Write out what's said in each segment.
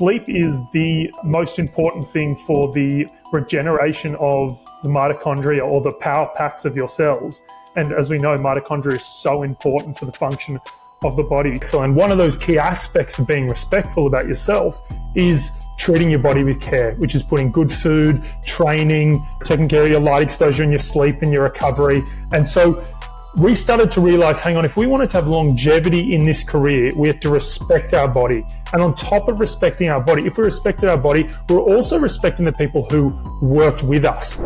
sleep is the most important thing for the regeneration of the mitochondria or the power packs of your cells. And as we know, mitochondria is so important for the function of the body. And one of those key aspects of being respectful about yourself is treating your body with care, which is putting good food, training, taking care of your light exposure and your sleep and your recovery. And so we started to realize, hang on, if we wanted to have longevity in this career, we had to respect our body. And on top of respecting our body, if we respected our body, we're also respecting the people who worked with us.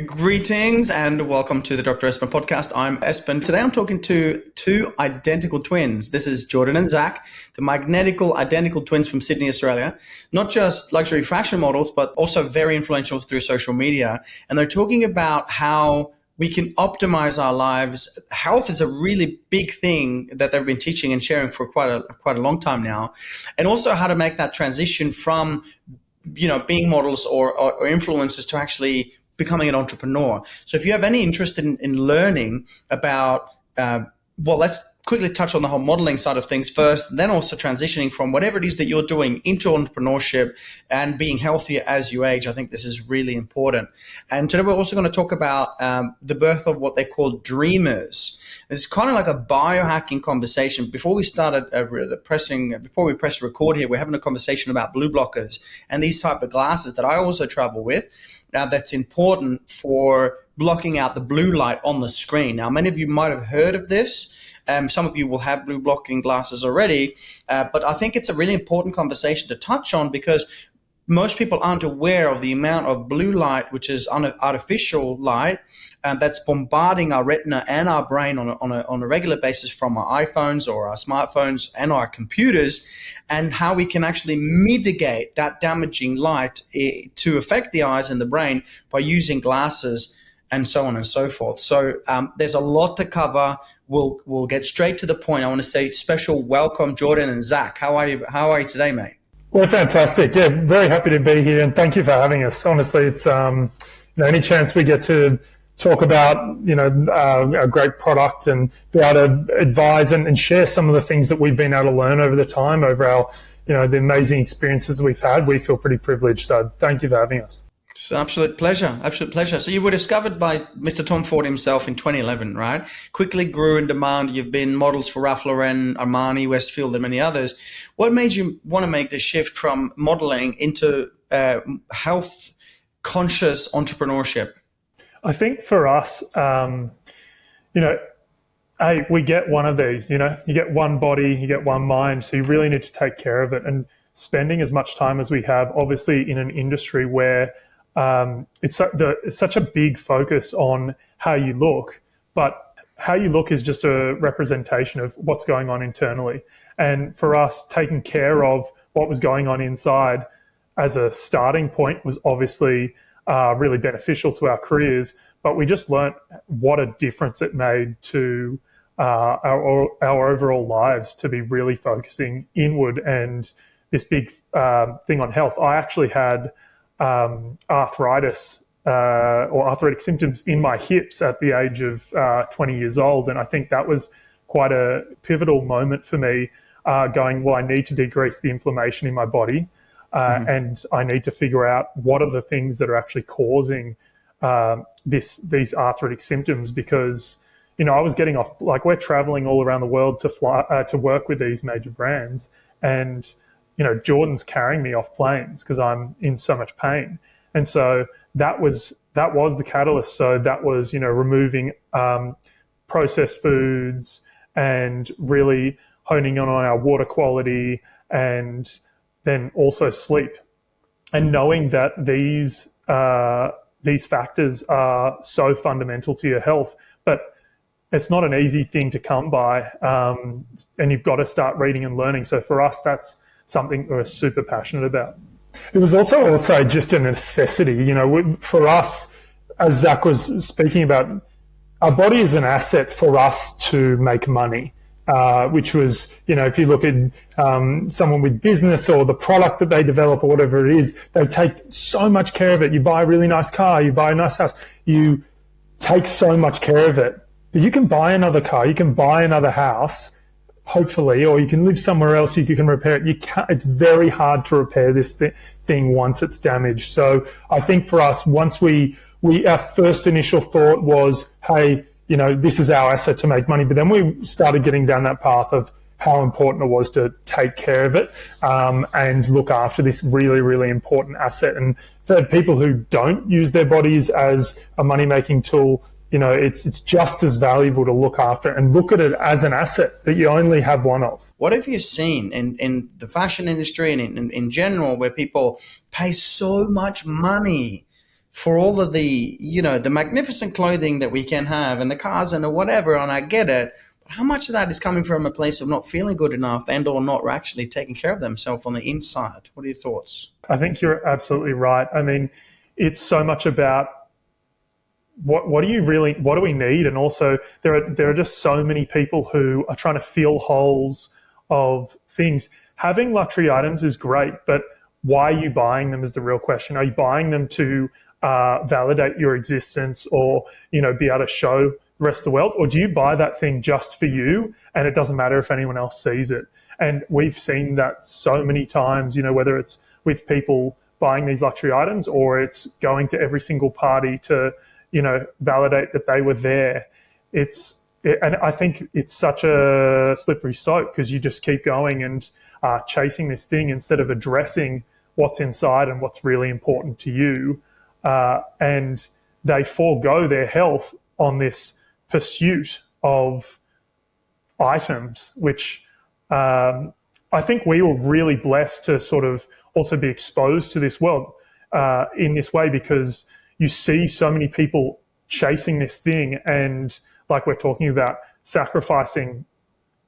Greetings and welcome to the Dr. Espen podcast. I'm Espen. Today I'm talking to two identical twins. This is Jordan and Zac, the magnetical identical twins from Sydney, Australia. Not just luxury fashion models, but also very influential through social media. And they're talking about how we can optimize our lives. Health is a really big thing that they've been teaching and sharing for quite a long time now. And also how to make that transition from, being models or influencers to actually becoming an entrepreneur. So if you have any interest in learning about, let's quickly touch on the whole modeling side of things first, then also transitioning from whatever it is that you're doing into entrepreneurship and being healthier as you age. I think this is really important. And today we're also going to talk about the birth of what they call dreamers. It's kind of like a biohacking conversation. Before we started before we press record here, we're having a conversation about blue blockers and these type of glasses that I also travel with. That's important for blocking out the blue light on the screen. Now, many of you might have heard of this. Some of you will have blue blocking glasses already, but I think it's a really important conversation to touch on because most people aren't aware of the amount of blue light, which is artificial light, that's bombarding our retina and our brain on a regular basis from our iPhones or our smartphones and our computers, and how we can actually mitigate that damaging light to affect the eyes and the brain by using glasses and so on and so forth. So there's a lot to cover. We'll get straight to the point. I want to say special welcome, Jordan and Zac. How are you today, mate? Well, fantastic. Yeah, very happy to be here, and thank you for having us. Honestly, it's any chance we get to talk about a great product and be able to advise and share some of the things that we've been able to learn over the time, over our the amazing experiences we've had. We feel pretty privileged. So thank you for having us. It's an absolute pleasure. Absolute pleasure. So you were discovered by Mr. Tom Ford himself in 2011, right? Quickly grew in demand. You've been models for Ralph Lauren, Armani, Westfield, and many others. What made you want to make the shift from modeling into health-conscious entrepreneurship? I think for us, we get one of these. You get one body, you get one mind, so you really need to take care of it. And spending as much time as we have, obviously, in an industry where it's such a big focus on how you look, but how you look is just a representation of what's going on internally. And for us, taking care of what was going on inside as a starting point was obviously really beneficial to our careers, but we just learnt what a difference it made to our overall lives to be really focusing inward and this big thing on health. I actually had arthritis or arthritic symptoms in my hips at the age of 20 years old. And I think that was quite a pivotal moment for me, going, well, I need to decrease the inflammation in my body and I need to figure out what are the things that are actually causing these arthritic symptoms, because, I was getting off, like we're traveling all around the world to fly, to work with these major brands, and Jordan's carrying me off planes because I'm in so much pain. And so that was the catalyst. So that was, removing processed foods and really honing on our water quality, and then also sleep. And knowing that these factors are so fundamental to your health, but it's not an easy thing to come by, and you've got to start reading and learning. So for us, that's something we're super passionate about. It was also just a necessity, for us, as Zac was speaking about, our body is an asset for us to make money. which was, if you look at someone with business or the product that they develop or whatever it is, they take so much care of it. You buy a really nice car, you buy a nice house, you take so much care of it. But you can buy another car, you can buy another house, hopefully, or you can live somewhere else, you can repair it. It's very hard to repair this thing once it's damaged. So I think for us, once our first initial thought was, hey, this is our asset to make money. But then we started getting down that path of how important it was to take care of it and look after this really, really important asset. And for people who don't use their bodies as a money-making tool, it's just as valuable to look after and look at it as an asset that you only have one of. What have you seen in the fashion industry and in general, where people pay so much money for all of the magnificent clothing that we can have and the cars and the whatever, and I get it, but how much of that is coming from a place of not feeling good enough and or not actually taking care of themselves on the inside? What are your thoughts? I think you're absolutely right. I mean, it's so much about what do we need? And also there are just so many people who are trying to fill holes of things. Having luxury items is great, but why are you buying them is the real question. Are you buying them to validate your existence or, be able to show the rest of the world? Or do you buy that thing just for you and it doesn't matter if anyone else sees it? And we've seen that so many times, whether it's with people buying these luxury items or it's going to every single party to, validate that they were there. And I think it's such a slippery slope because you just keep going and chasing this thing instead of addressing what's inside and what's really important to you. And they forego their health on this pursuit of items, which I think we were really blessed to sort of also be exposed to this world in this way, because you see so many people chasing this thing and, like we're talking about, sacrificing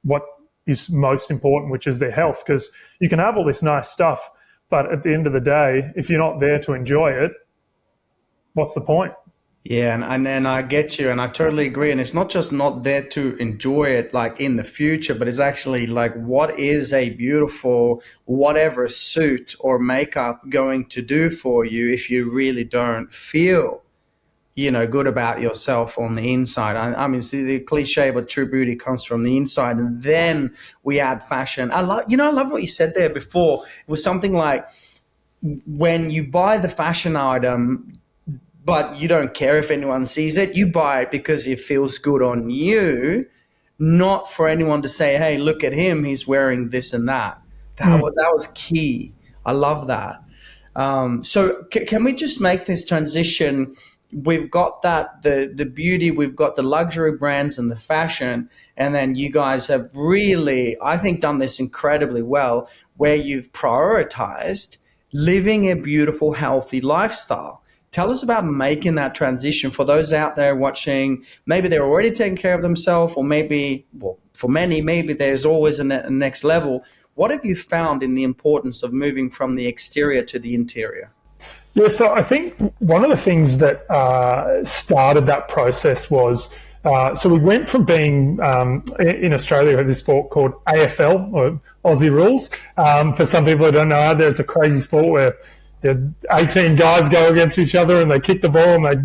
what is most important, which is their health, because you can have all this nice stuff, but at the end of the day, if you're not there to enjoy it, what's the point? Yeah, and I get you, and I totally agree. And it's not just not there to enjoy it like in the future, but it's actually like, what is a beautiful whatever suit or makeup going to do for you if you really don't feel, good about yourself on the inside? I mean, see, the cliche, but true beauty comes from the inside, and then we add fashion. I love what you said there before. It was something like, when you buy the fashion item, but you don't care if anyone sees it. You buy it because it feels good on you, not for anyone to say, hey, look at him, he's wearing this and that. That was key. I love that. So can we just make this transition? We've got the beauty, we've got the luxury brands and the fashion, and then you guys have really, I think, done this incredibly well, where you've prioritized living a beautiful, healthy lifestyle. Tell us about making that transition for those out there watching. Maybe they're already taking care of themselves, or maybe, for many, maybe there's always a next level. What have you found in the importance of moving from the exterior to the interior? Yeah, so I think one of the things that started that process was, so we went from being, in Australia, we have this sport called AFL, or Aussie Rules. For some people who don't know out there, it's a crazy sport where 18 guys go against each other and they kick the ball and they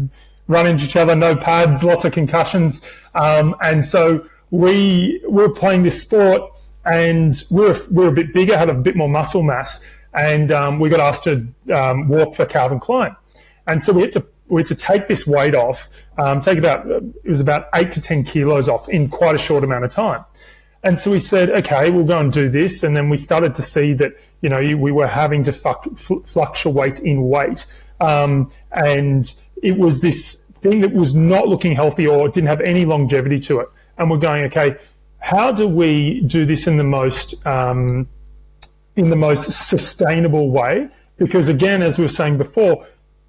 run into each other, no pads, lots of concussions. And so we were playing this sport, and we were a bit bigger, had a bit more muscle mass, and we got asked to walk for Calvin Klein. And so we had to take this weight off, it was about 8 to 10 kilos off in quite a short amount of time. And so we said, okay, we'll go and do this. And then we started to see that, we were having to fluctuate in weight. And it was this thing that was not looking healthy or didn't have any longevity to it. And we're going, okay, how do we do this in the most sustainable way? Because again, as we were saying before,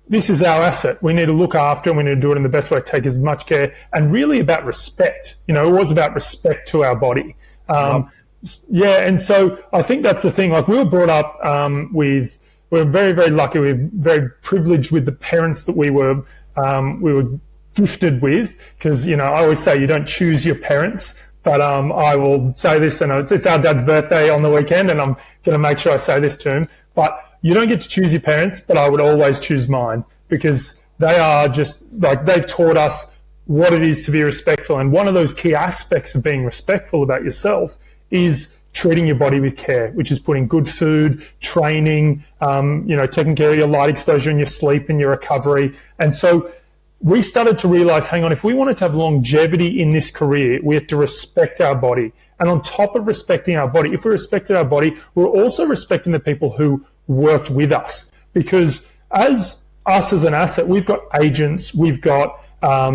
this is our asset. We need to look after and we need to do it in the best way, take as much care, and really about respect. It was about respect to our body. Yeah, and so I think that's the thing. Like, we were brought up we're very, very lucky. We're very privileged with the parents that we were gifted with, because, I always say you don't choose your parents, but I will say this, and it's our dad's birthday on the weekend, and I'm going to make sure I say this to him. But you don't get to choose your parents, but I would always choose mine, because they are just like, they've taught us what it is to be respectful. And one of those key aspects of being respectful about yourself is treating your body with care, which is putting good food, training, taking care of your light exposure and your sleep and your recovery. And so we started to realize, hang on, if we wanted to have longevity in this career, we had to respect our body. And on top of respecting our body, if we respected our body, we're also respecting the people who worked with us. Because as an asset, we've got agents, we've got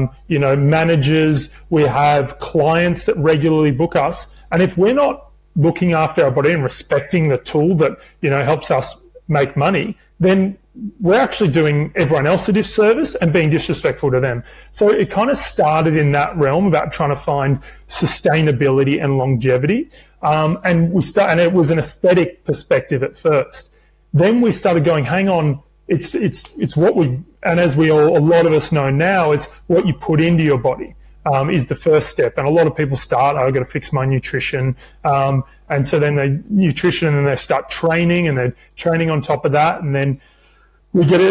managers, we have clients that regularly book us. And if we're not looking after our body and respecting the tool that, helps us make money, then we're actually doing everyone else a disservice and being disrespectful to them. So it kind of started in that realm about trying to find sustainability and longevity. And it was an aesthetic perspective at first. Then we started going, hang on, it's what and as a lot of us know now, is what you put into your body is the first step. And a lot of people start, I've got to fix my nutrition. And so then and then they start training, and they're training on top of that. And then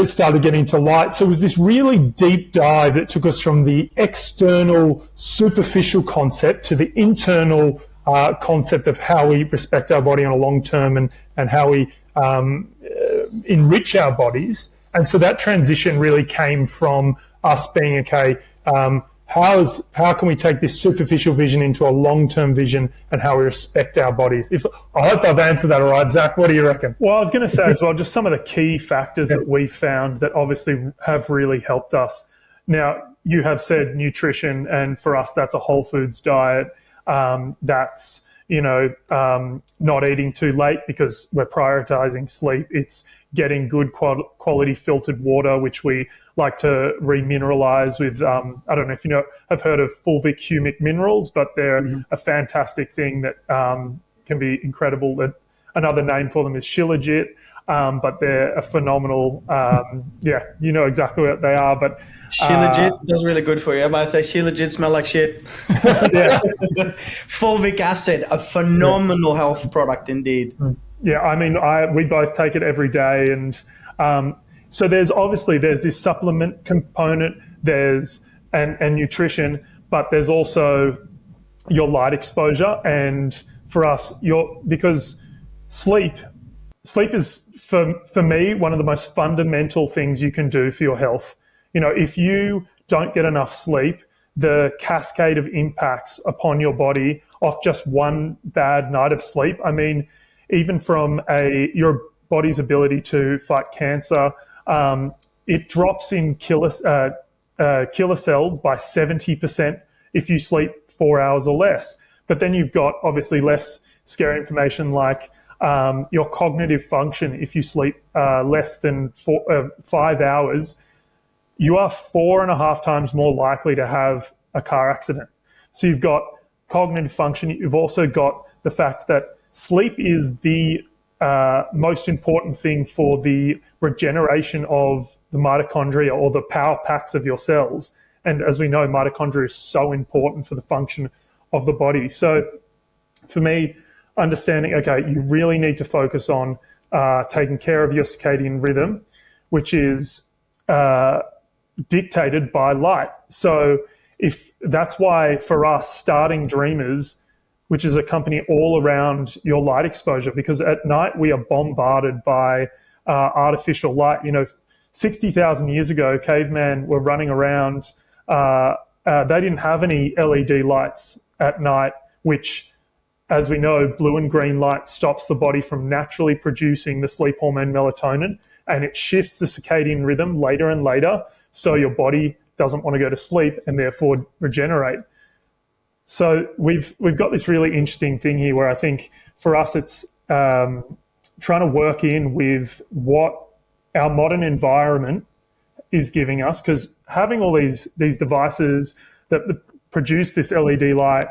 started getting into light. So it was this really deep dive that took us from the external superficial concept to the internal concept of how we respect our body on a long term, and how we enrich our bodies. And so that transition really came from us being, okay, how can we take this superficial vision into a long-term vision, and how we respect our bodies? I hope I've answered that all right, Zach. What do you reckon? Well, I was going to say as well, just some of the key factors that we found that obviously have really helped us. Now, you have said nutrition, and for us, that's a whole foods diet. That's, not eating too late because we're prioritizing sleep. It's getting good quality filtered water, which we like to remineralize with, I don't know if I've heard of fulvic humic minerals, but they're a fantastic thing that can be incredible. Another name for them is Shilajit, but they're a phenomenal, you know exactly what they are. But Shilajit does really good for you. I might say Shilajit smell like shit. Fulvic acid, a phenomenal health product indeed. Yeah, I mean, we both take it every day, and so there's this supplement component, and nutrition, but there's also your light exposure, and for us, because sleep is for me one of the most fundamental things you can do for your health. If you don't get enough sleep, the cascade of impacts upon your body off just one bad night of sleep, I mean, even from your body's ability to fight cancer, it drops in killer cells by 70% if you sleep 4 hours or less. But then you've got obviously less scary information like your cognitive function. If you sleep less than 5 hours, you are 4.5 times more likely to have a car accident. So you've got cognitive function. You've also got the fact that sleep is the most important thing for the regeneration of the mitochondria, or the power packs of your cells. And as we know, mitochondria is so important for the function of the body. So for me, understanding, okay, you really need to focus on taking care of your circadian rhythm, which is dictated by light. So if that's why for us, starting Dreamers, which is a company all around your light exposure, because at night we are bombarded by artificial light. 60,000 years ago, cavemen were running around. They didn't have any LED lights at night, which, as we know, blue and green light stops the body from naturally producing the sleep hormone melatonin, and it shifts the circadian rhythm later and later, so your body doesn't want to go to sleep and therefore regenerate. So we've got this really interesting thing here where I think for us it's trying to work in with what our modern environment is giving us, because having all these devices that produce this LED light,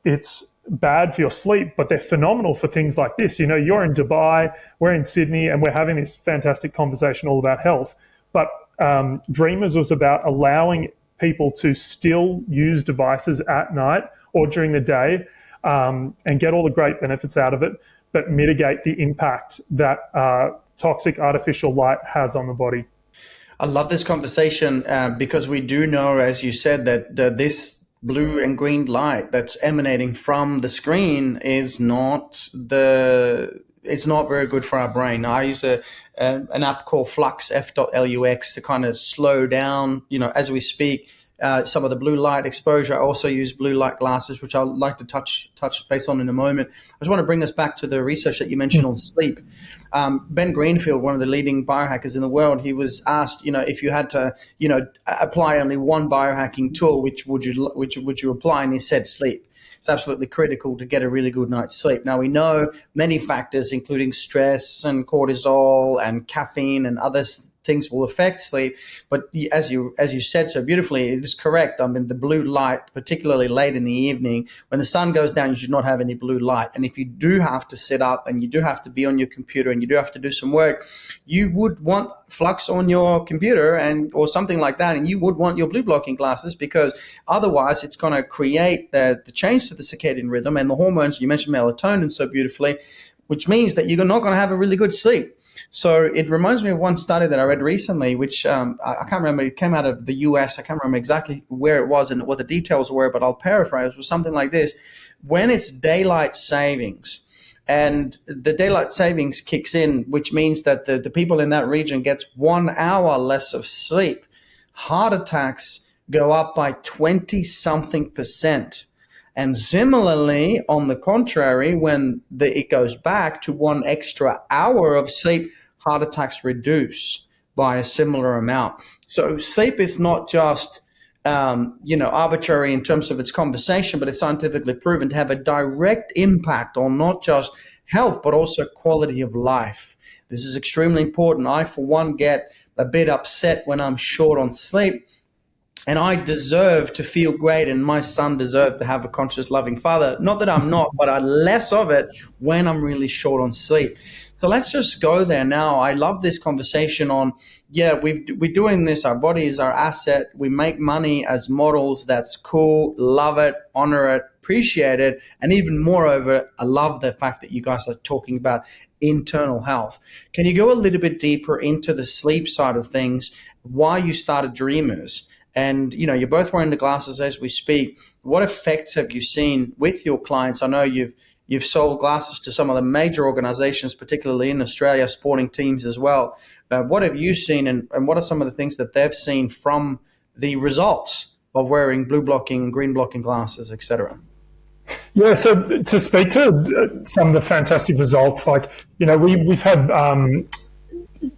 it's bad for your sleep, but they're phenomenal for things like this. You're in Dubai, we're in Sydney, and we're having this fantastic conversation all about health. But Dreamers was about allowing people to still use devices at night, or during the day, and get all the great benefits out of it, but mitigate the impact that toxic artificial light has on the body. I love this conversation because we do know, as you said, that this blue and green light that's emanating from the screen is not it's not very good for our brain. I use an app called Flux, F.lux, to kind of slow down, as we speak, some of the blue light exposure. I also use blue light glasses, which I'd like to touch base on in a moment. I just want to bring us back to the research that you mentioned on sleep. Ben Greenfield, one of the leading biohackers in the world, he was asked, if you had to, apply only one biohacking tool, which would you apply? And he said sleep. It's absolutely critical to get a really good night's sleep. Now, we know many factors, including stress and cortisol and caffeine and other things will affect sleep. But as you said so beautifully, it is correct. I mean, the blue light, particularly late in the evening, when the sun goes down, you should not have any blue light. And if you do have to sit up and you do have to be on your computer and you do have to do some work, you would want Flux on your computer or something like that. And you would want your blue blocking glasses, because otherwise it's going to create the change to the circadian rhythm and the hormones. You mentioned melatonin so beautifully, which means that you're not going to have a really good sleep. So it reminds me of one study that I read recently, which I can't remember. It came out of the US. I can't remember exactly where it was and what the details were, but I'll paraphrase. It was something like this. When it's daylight savings, and the daylight savings kicks in, which means that the people in that region gets 1 hour less of sleep, heart attacks go up by 20-something%. And similarly, on the contrary, when it goes back to 1 extra hour of sleep, heart attacks reduce by a similar amount. So sleep is not just, arbitrary in terms of its conversation, but it's scientifically proven to have a direct impact on not just health, but also quality of life. This is extremely important. I, for one, get a bit upset when I'm short on sleep. And I deserve to feel great, and my son deserves to have a conscious, loving father. Not that I'm not, but I'm less of it when I'm really short on sleep. So let's just go there now. I love this conversation on, we're doing this. Our body is our asset. We make money as models. That's cool. Love it, honor it, appreciate it. And even moreover, I love the fact that you guys are talking about internal health. Can you go a little bit deeper into the sleep side of things, why you started Dreamers? And, you're both wearing the glasses as we speak. What effects have you seen with your clients? I know you've sold glasses to some of the major organizations, particularly in Australia, sporting teams as well. What have you seen, and what are some of the things that they've seen from the results of wearing blue blocking and green blocking glasses, et cetera? Yeah, so to speak to some of the fantastic results, we've had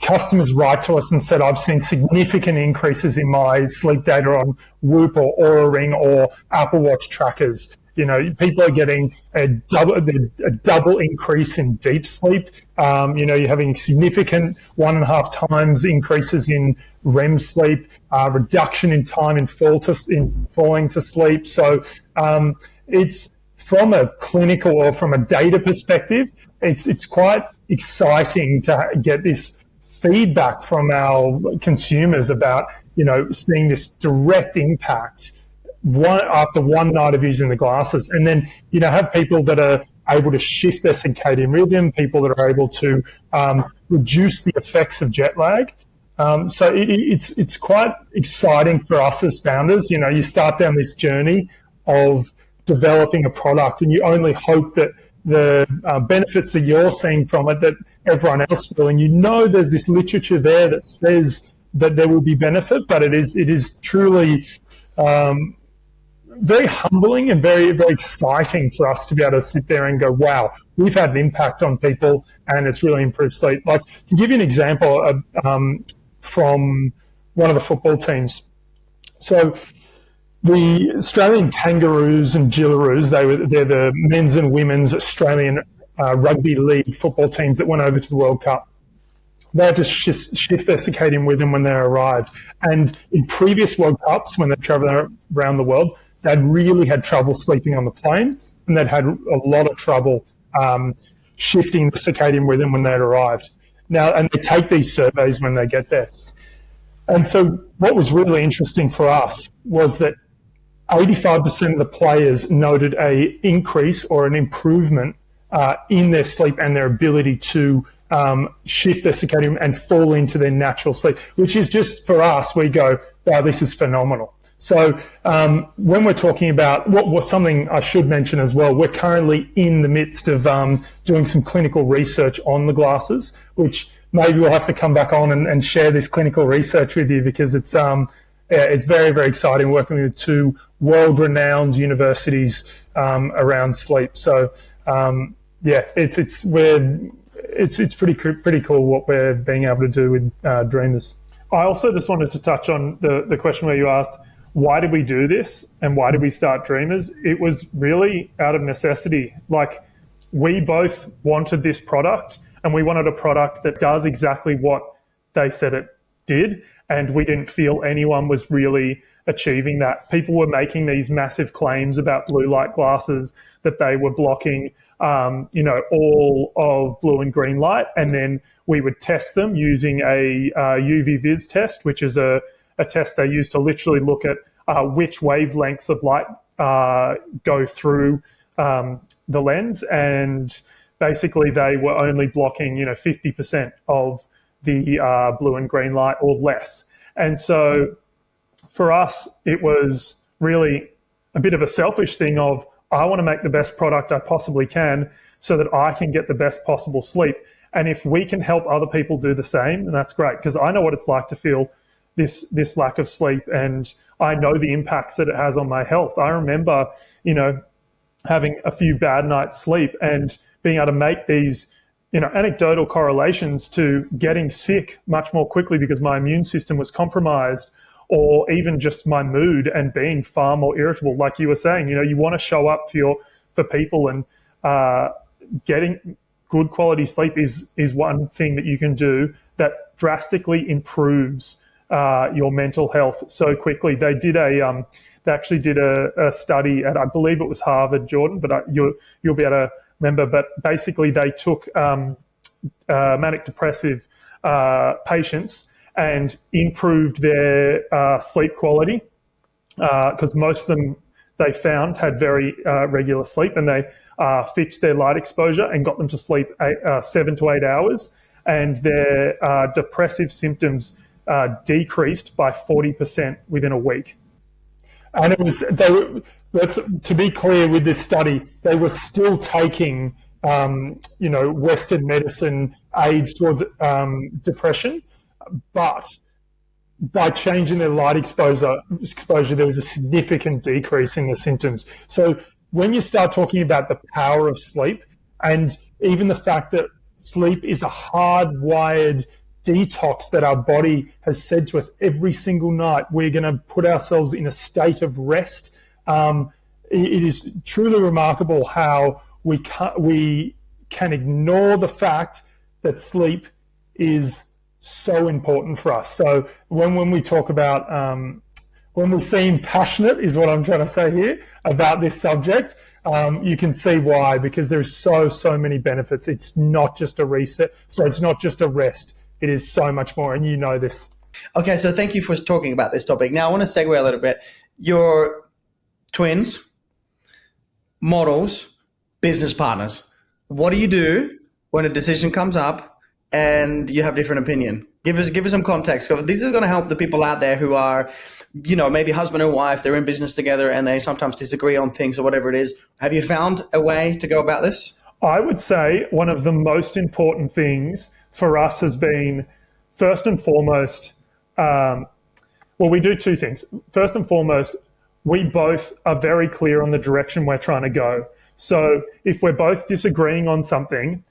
customers write to us and said, I've seen significant increases in my sleep data on Whoop or Oura Ring or Apple Watch trackers. People are getting a double increase in deep sleep. You're having significant 1.5 times increases in REM sleep, reduction in time in falling to sleep. So it's from a clinical or from a data perspective, it's quite exciting to get this feedback from our consumers about, seeing this direct impact after one night of using the glasses. And then, have people that are able to shift their circadian rhythm, people that are able to reduce the effects of jet lag. So it's quite exciting for us as founders. You start down this journey of developing a product, and you only hope that the benefits that you're seeing from it, that everyone else will. And there's this literature there that says that there will be benefit, but it is truly very humbling and very, very exciting for us to be able to sit there and go, wow, we've had an impact on people and it's really improved sleep. Like, to give you an example from one of the football teams. So the Australian Kangaroos and Jillaroos, they're the men's and women's Australian rugby league football teams that went over to the World Cup. They had to shift their circadian rhythm when they arrived. And in previous World Cups, when they travelled around the world, they'd really had trouble sleeping on the plane, and they'd had a lot of trouble shifting the circadian rhythm when they'd arrived. Now, and they take these surveys when they get there. And so what was really interesting for us was that 85% of the players noted a increase or an improvement in their sleep and their ability to shift their circadian and fall into their natural sleep, which is just, for us, we go, wow, this is phenomenal. So when we're talking about what was something I should mention as well, we're currently in the midst of doing some clinical research on the glasses, which maybe we'll have to come back on and share this clinical research with you, because it's very, very exciting working with two world-renowned universities around sleep. So it's pretty cool what we're being able to do with Dreamers. I also just wanted to touch on the question where you asked, why did we do this and why did we start Dreamers? It was really out of necessity. Like, we both wanted this product, and we wanted a product that does exactly what they said it did, and we didn't feel anyone was really achieving that. People were making these massive claims about blue light glasses, that they were blocking all of blue and green light, and then we would test them using a UV vis test, which is a test they use to literally look at which wavelengths of light go through the lens, and basically they were only blocking 50% of the blue and green light or less. And so for us, it was really a bit of a selfish thing of, I want to make the best product I possibly can so that I can get the best possible sleep. And if we can help other people do the same, then that's great, because I know what it's like to feel this lack of sleep, and I know the impacts that it has on my health. I remember, having a few bad nights sleep and being able to make these, anecdotal correlations to getting sick much more quickly because my immune system was compromised, or even just my mood and being far more irritable. Like you were saying, you want to show up for people, and getting good quality sleep is one thing that you can do that drastically improves your mental health so quickly. They actually did a study at, I believe it was Harvard, Jordan, but you'll be able to remember. But basically, they took manic depressive patients and improved their sleep quality, because most of them, they found, had very regular sleep, and they fixed their light exposure and got them to sleep 7 to 8 hours, and their depressive symptoms decreased by 40% within a week. And to be clear with this study, they were still taking Western medicine aids towards depression, but by changing their light exposure, there was a significant decrease in the symptoms. So when you start talking about the power of sleep, and even the fact that sleep is a hardwired detox that our body has said to us every single night, we're going to put ourselves in a state of rest. It is truly remarkable how we can ignore the fact that sleep is so important for us. So when we talk about, when we seem passionate, is what I'm trying to say here, about this subject, you can see why, because there's so many benefits. It's not just a reset, so it's not just a rest. It is so much more, and you know this. Okay, so thank you for talking about this topic. Now I want to segue a little bit. You're twins, models, business partners. What do you do when a decision comes up and you have different opinion? Give us some context. This is going to help the people out there who are, maybe husband and wife, they're in business together and they sometimes disagree on things or whatever it is. Have you found a way to go about this? I would say one of the most important things for us has been, first and foremost, we do two things. First and foremost, we both are very clear on the direction we're trying to go. So if we're both disagreeing on something,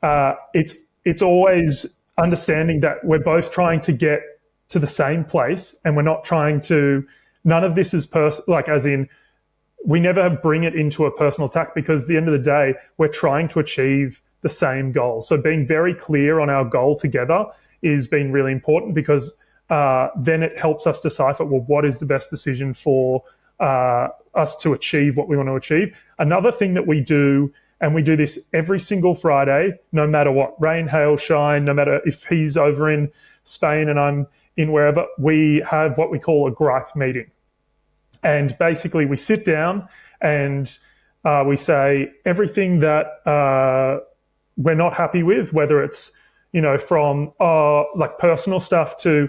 it's always understanding that we're both trying to get to the same place, and we're not trying to, none of this is we never bring it into a personal attack, because at the end of the day, we're trying to achieve the same goal. So being very clear on our goal together is being really important, because then it helps us decipher, what is the best decision for us to achieve what we want to achieve. Another thing that we do, and we do this every single Friday, no matter what, rain, hail, shine, no matter if he's over in Spain and I'm in wherever, we have what we call a gripe meeting. And basically we sit down and we say everything that we're not happy with, whether it's, from like personal stuff to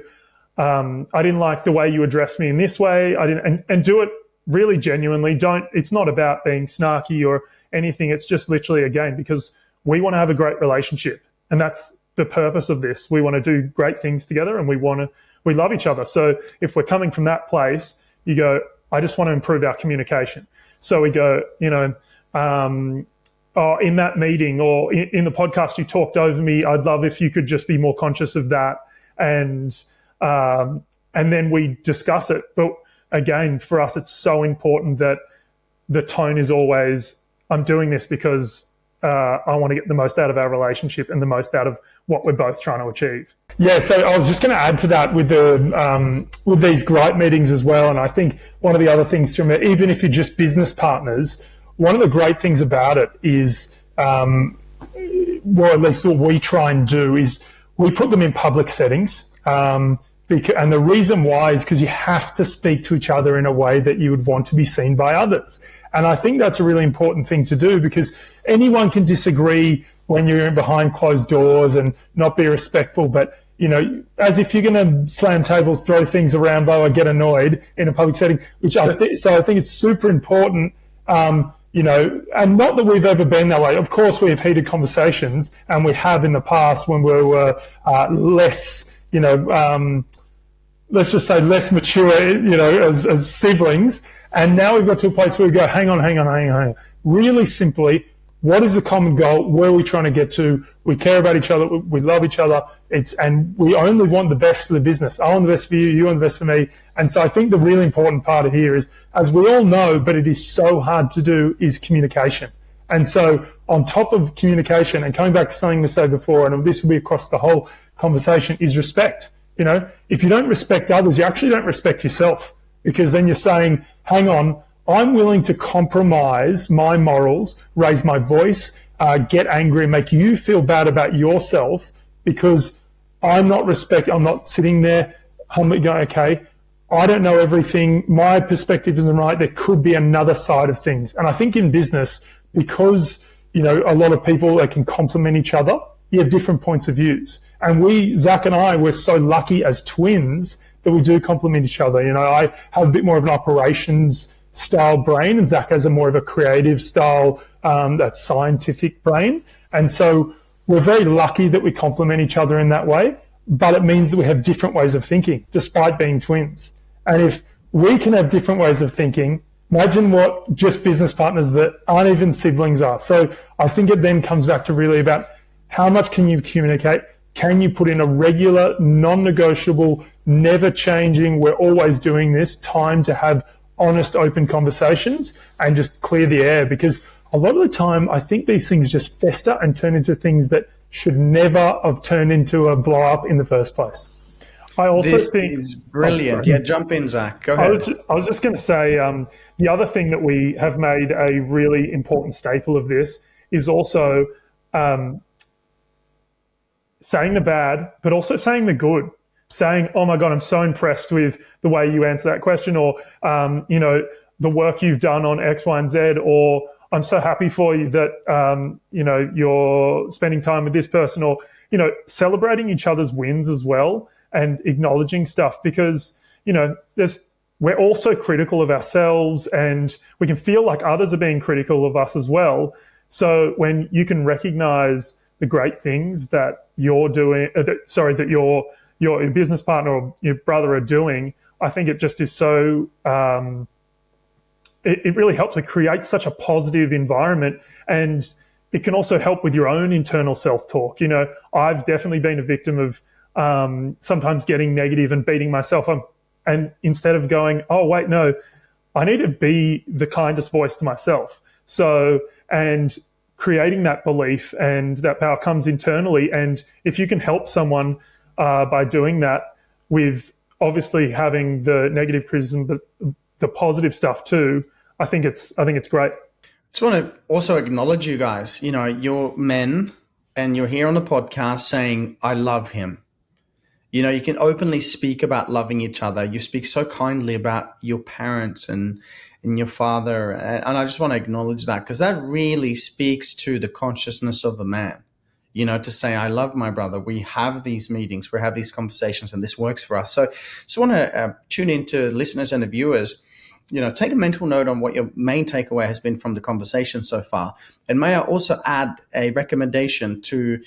I didn't like the way you addressed me in this way. I didn't, and do it really genuinely. It's not about being snarky or anything. It's just literally a game, because we want to have a great relationship. And that's the purpose of this. We want to do great things together, and we love each other. So if we're coming from that place, you go, I just want to improve our communication. So we go, in that meeting or in the podcast, you talked over me. I'd love if you could just be more conscious of that. And then we discuss it. But again, for us, it's so important that the tone is always, I'm doing this because I want to get the most out of our relationship and the most out of what we're both trying to achieve. Yeah, so I was just going to add to that with with these gripe meetings as well. And I think one of the other things to remember, even if you're just business partners, one of the great things about it is, or at least what we try and do, is we put them in public settings. And the reason why is because you have to speak to each other in a way that you would want to be seen by others. And I think that's a really important thing to do, because anyone can disagree when you're behind closed doors and not be respectful. But, as if you're going to slam tables, throw things around, or get annoyed in a public setting, so I think it's super important, and not that we've ever been that way. Of course, we have heated conversations, and we have in the past when we were less, let's just say less mature, as siblings. And now we've got to a place where we go, hang on. Really simply, what is the common goal? Where are we trying to get to? We care about each other. We love each other. And we only want the best for the business. I want the best for you. You want the best for me. And so I think the really important part here is, as we all know, but it is so hard to do, is communication. And so on top of communication, and coming back to something we said before, and this will be across the whole conversation, is respect. If you don't respect others, you actually don't respect yourself, because then you're saying, hang on, I'm willing to compromise my morals, raise my voice, get angry, and make you feel bad about yourself, because I'm not sitting there humbly going, okay, I don't know everything. My perspective isn't right. There could be another side of things. And I think in business, because, a lot of people, they can complement each other, you have different points of views. And Zac and I, we're so lucky as twins that we do complement each other. I have a bit more of an operations style brain, and Zac has a more of a creative style, that scientific brain. And so we're very lucky that we complement each other in that way, but it means that we have different ways of thinking, despite being twins. And if we can have different ways of thinking, imagine what just business partners that aren't even siblings are. So I think it then comes back to really about how much can you communicate? Can you put in a regular, non-negotiable, never changing, we're always doing this time to have honest, open conversations and just clear the air? Because a lot of the time, I think these things just fester and turn into things that should never have turned into a blow up in the first place. I also think this is brilliant. Yeah, jump in, Zac. Go ahead. I was just going to say, the other thing that we have made a really important staple of this is also saying the bad, but also saying the good. Saying, oh my God, I'm so impressed with the way you answer that question, or, the work you've done on X, Y, and Z, or I'm so happy for you that, you're spending time with this person, or, celebrating each other's wins as well and acknowledging stuff, because, we're also critical of ourselves, and we can feel like others are being critical of us as well. So when you can recognize the great things that you're doing, that your business partner or your brother are doing, I think it just is so, it really helps to create such a positive environment. And it can also help with your own internal self-talk. I've definitely been a victim of sometimes getting negative and beating myself up. And instead of going, oh, wait, no, I need to be the kindest voice to myself. So, and creating that belief and that power comes internally. And if you can help someone by doing that, with obviously having the negative criticism, but the positive stuff too, I think it's great. Just want to also acknowledge you guys. You're men, and you're here on the podcast saying, I love him. You can openly speak about loving each other. You speak so kindly about your parents and your father. And I just want to acknowledge that, because that really speaks to the consciousness of a man, to say, I love my brother. We have these meetings, we have these conversations, and this works for us. So just want to tune into listeners and the viewers, take a mental note on what your main takeaway has been from the conversation so far. And may I also add a recommendation to,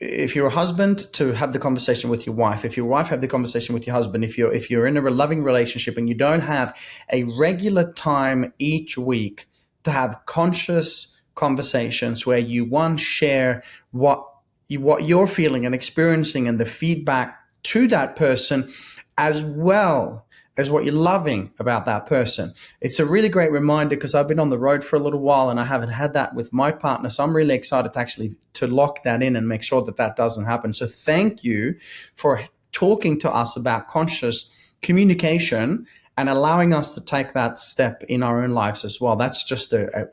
if you're a husband, to have the conversation with your wife. If your wife, have the conversation with your husband. If you're in a loving relationship and you don't have a regular time each week to have conscious conversations where you share what you're feeling and experiencing and the feedback to that person, as well as what you're loving about that person. It's a really great reminder, because I've been on the road for a little while and I haven't had that with my partner. So I'm really excited to lock that in and make sure that doesn't happen. So thank you for talking to us about conscious communication and allowing us to take that step in our own lives as well. That's just a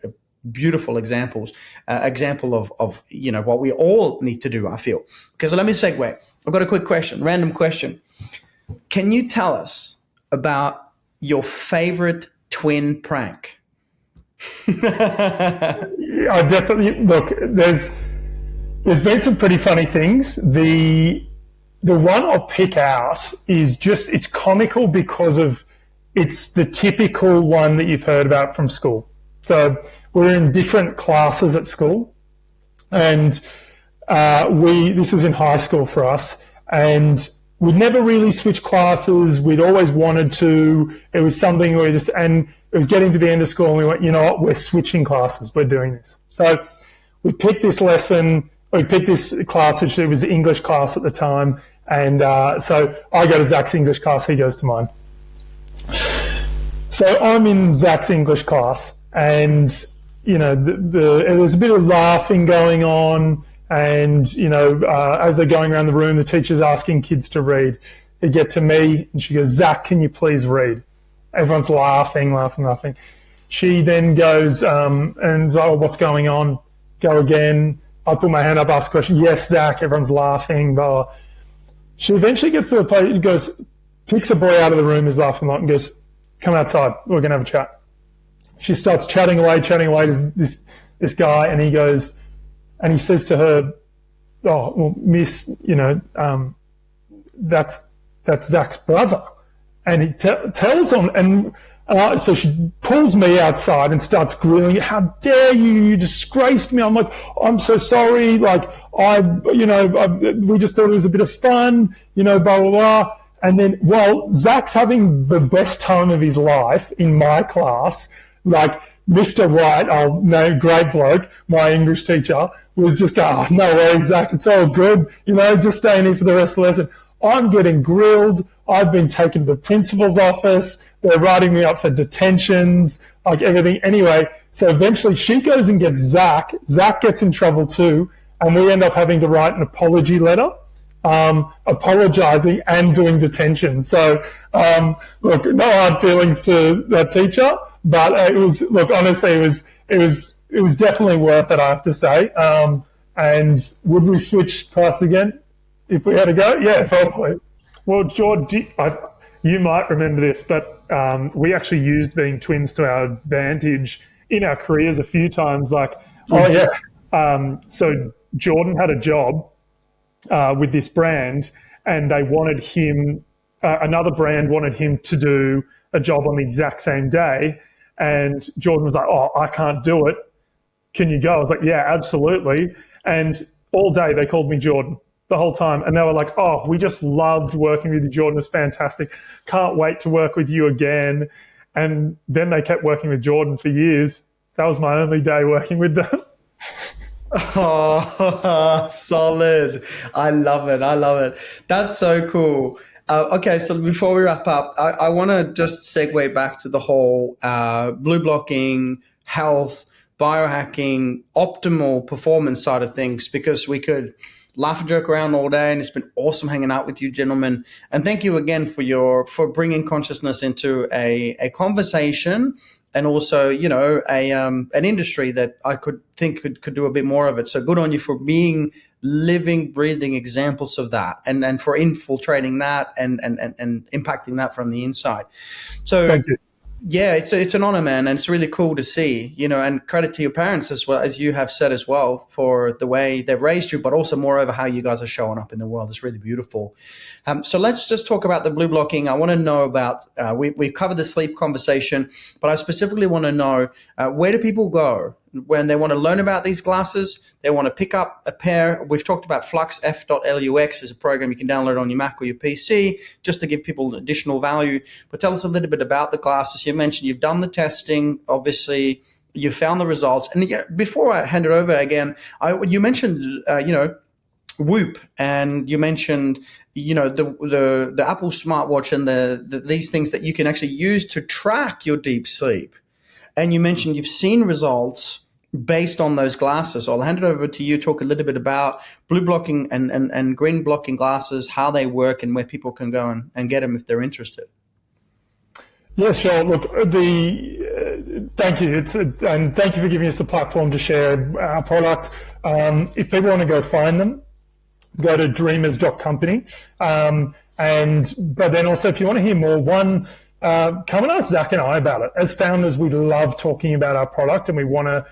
beautiful example of what we all need to do, I feel. Okay, so let me segue. I've got a quick question, random question. Can you tell us about your favorite twin prank? I definitely, look, there's been some pretty funny things. The one I'll pick out is it's comical because it's the typical one that you've heard about from school. So we're in different classes at school, and this was in high school for us, and we'd never really switched classes. We'd always wanted to. It was something and it was getting to the end of school, and we went, you know what, we're switching classes. We're doing this. So we picked this class, which it was the English class at the time. And so I go to Zac's English class, he goes to mine. So I'm in Zac's English class, and, there was a bit of laughing going on. And, as they're going around the room, the teacher's asking kids to read. They get to me and she goes, Zac, can you please read? Everyone's laughing. She then goes and is like, oh, what's going on? Go again. I put my hand up, ask a question. Yes, Zac. Everyone's laughing. Blah. She eventually gets to the place, goes, picks a boy out of the room who's laughing a lot and goes, come outside. We're going to have a chat. She starts chatting away to this guy, and he goes, and he says to her, oh, well, miss, that's Zac's brother. And he tells him, and so she pulls me outside and starts grilling. How dare you? You disgraced me. I'm like, I'm so sorry. Like, we just thought it was a bit of fun, blah, blah, blah. And then, while Zac's having the best time of his life in my class, like, Mr. White, great bloke, my English teacher, was just going, oh, no worries, Zac, it's all good, just staying here for the rest of the lesson. I'm getting grilled. I've been taken to the principal's office. They're writing me up for detentions, like everything. Anyway, so eventually she goes and gets Zac. Zac gets in trouble too, and we end up having to write an apology letter, apologizing and doing detention. So, look, no hard feelings to that teacher, but honestly, it was definitely worth it, I have to say. And would we switch class again if we had to go? Yeah, probably. Well, George, you might remember this, but we actually used being twins to our advantage in our careers a few times. So Jordan had a job with this brand, and they wanted him, another brand wanted him to do a job on the exact same day. And Jordan was like, oh, I can't do it. Can you go? I was like, yeah, absolutely. And all day they called me Jordan the whole time. And they were like, oh, we just loved working with you. Jordan was fantastic. Can't wait to work with you again. And then they kept working with Jordan for years. That was my only day working with them. Oh, solid. I love it. That's so cool. Okay, so before we wrap up, I want to just segue back to the whole blue blocking, health, biohacking, optimal performance side of things, because we could laugh and joke around all day, and it's been awesome hanging out with you, gentlemen. And thank you again for bringing consciousness into a conversation, and also, an industry that I could think could do a bit more of it. So good on you for being living, breathing examples of that, and for infiltrating that and impacting that from the inside. So Thank you. yeah, it's an honor, man, and it's really cool to see, and credit to your parents as well, as you have said as well, for the way they've raised you, but also moreover how you guys are showing up in the world. It's really beautiful. So let's just talk about the blue blocking. I want to know about, we've covered the sleep conversation, but I specifically want to know, where do people go when they want to learn about these glasses? They want to pick up a pair. We've talked about Flux F.lux is a program you can download on your Mac or your PC just to give people additional value. But tell us a little bit about the glasses. You mentioned you've done the testing, obviously you found the results. And before I hand it over again, you mentioned, Whoop, and you mentioned, the Apple smartwatch and these things that you can actually use to track your deep sleep. And you mentioned you've seen results based on those glasses. So I'll hand it over to you, talk a little bit about blue blocking and green blocking glasses, how they work and where people can go and get them if they're interested. Yeah, sure. Look, thank you. And thank you for giving us the platform to share our product. If people want to go find them, go to dreamers.company. But then also, if you want to hear more, come and ask Zac and I about it. As founders, we love talking about our product, and we want to,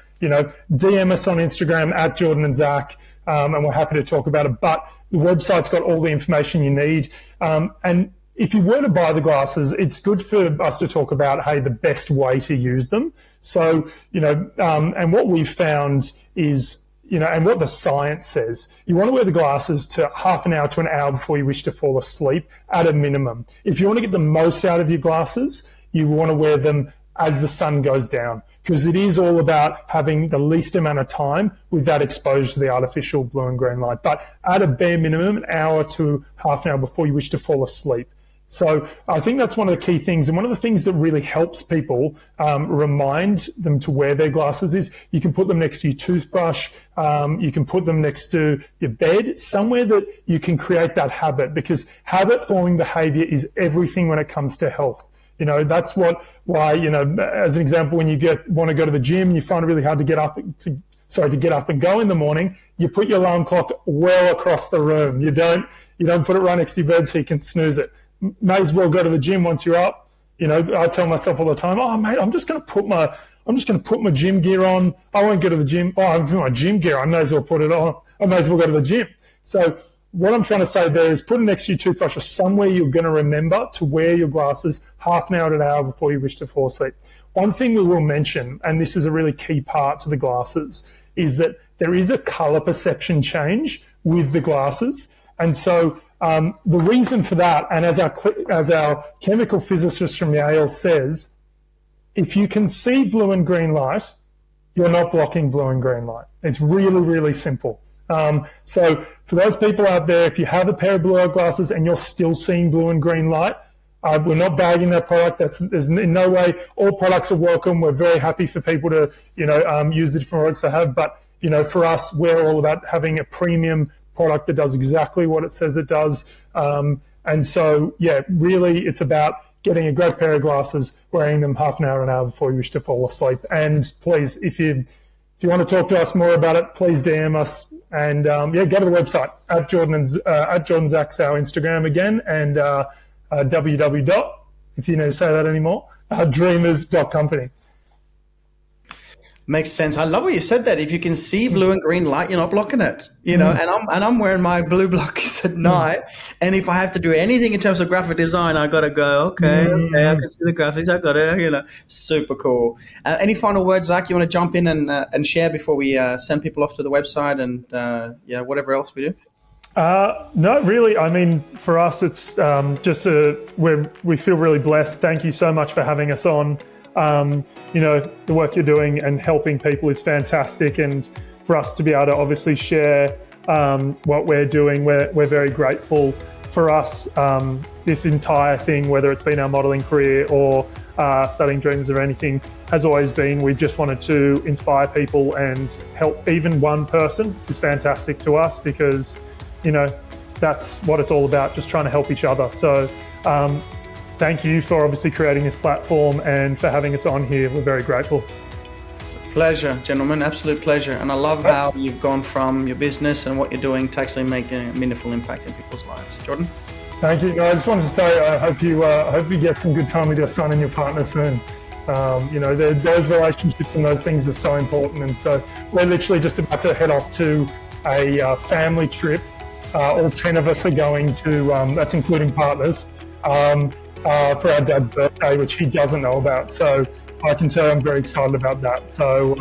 DM us on Instagram at Jordan and Zac, and we're happy to talk about it. But the website's got all the information you need. And if you were to buy the glasses, it's good for us to talk about, hey, the best way to use them. So, and what we've found is, and what the science says, you want to wear the glasses to half an hour to an hour before you wish to fall asleep at a minimum. If you want to get the most out of your glasses, you want to wear them as the sun goes down, because it is all about having the least amount of time with that exposure to the artificial blue and green light. But at a bare minimum, an hour to half an hour before you wish to fall asleep. So I think that's one of the key things. And one of the things that really helps people remind them to wear their glasses is you can put them next to your toothbrush. You can put them next to your bed, somewhere that you can create that habit, because habit forming behavior is everything when it comes to health. That's why, as an example, when you want to go to the gym and you find it really hard to get up and go in the morning, you put your alarm clock well across the room. You don't put it right next to your bed so you can snooze it. May as well go to the gym once you're up. I tell myself all the time, oh mate, I'm just going to put my gym gear on. I won't go to the gym. Oh, I've got my gym gear. I may as well put it on. I may as well go to the gym. So what I'm trying to say there is put it next to your toothbrush or somewhere you're going to remember to wear your glasses half an hour to an hour before you wish to fall asleep. One thing we will mention, and this is a really key part to the glasses, is that there is a color perception change with the glasses. And so the reason for that, and as our chemical physicist from Yale says, if you can see blue and green light, you're not blocking blue and green light. It's really, really simple. So for those people out there, if you have a pair of blue light glasses and you're still seeing blue and green light, we're not bagging that product. There's in no way, all products are welcome. We're very happy for people to, use the different products they have. But, for us, we're all about having a premium product that does exactly what it says it does. And so, really it's about getting a great pair of glasses, wearing them half an hour before you wish to fall asleep. And please, if you want to talk to us more about it, please DM us. And go to the website at Jordan Zac's our Instagram again, and if you need to say that anymore, dreamers.company. Makes sense. I love what you said that. If you can see blue and green light, you're not blocking it. And I'm wearing my blue blockers at night. And if I have to do anything in terms of graphic design, I got to go, okay, I can see the graphics. I got it, super cool. Any final words, Zac, you want to jump in and share before we send people off to the website and whatever else we do? No, really. I mean, for us, it's we feel really blessed. Thank you so much for having us on. The work you're doing and helping people is fantastic, and for us to be able to obviously share what we're doing, we're very grateful. For us, this entire thing, whether it's been our modeling career or studying dreams or anything, has always been, we've just wanted to inspire people and help. Even one person is fantastic to us, because that's what it's all about, just trying to help each other. So thank you for obviously creating this platform and for having us on here. We're very grateful. Pleasure, gentlemen, absolute pleasure. And I love how you've gone from your business and what you're doing to actually making a meaningful impact in people's lives. Jordan? Thank you. No, I just wanted to say, I hope you get some good time with your son and your partner soon. Those relationships and those things are so important. And so we're literally just about to head off to a family trip. All 10 of us are going to, that's including partners, for our dad's birthday, which he doesn't know about. So I can tell I'm very excited about that. So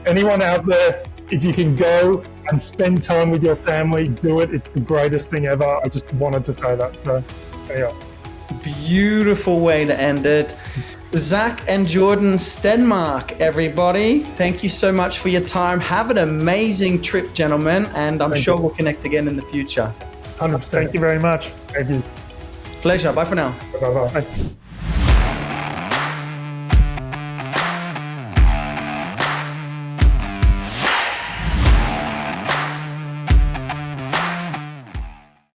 anyone out there, if you can go and spend time with your family, do it. It's the greatest thing ever. I just wanted to say that. So yeah. Beautiful way to end it. Zac and Jordan Stenmark, everybody. Thank you so much for your time. Have an amazing trip, gentlemen. And I'm sure we'll connect again in the future. 100%. Thank you very much. Thank you. Pleasure. Bye for now. Bye-bye.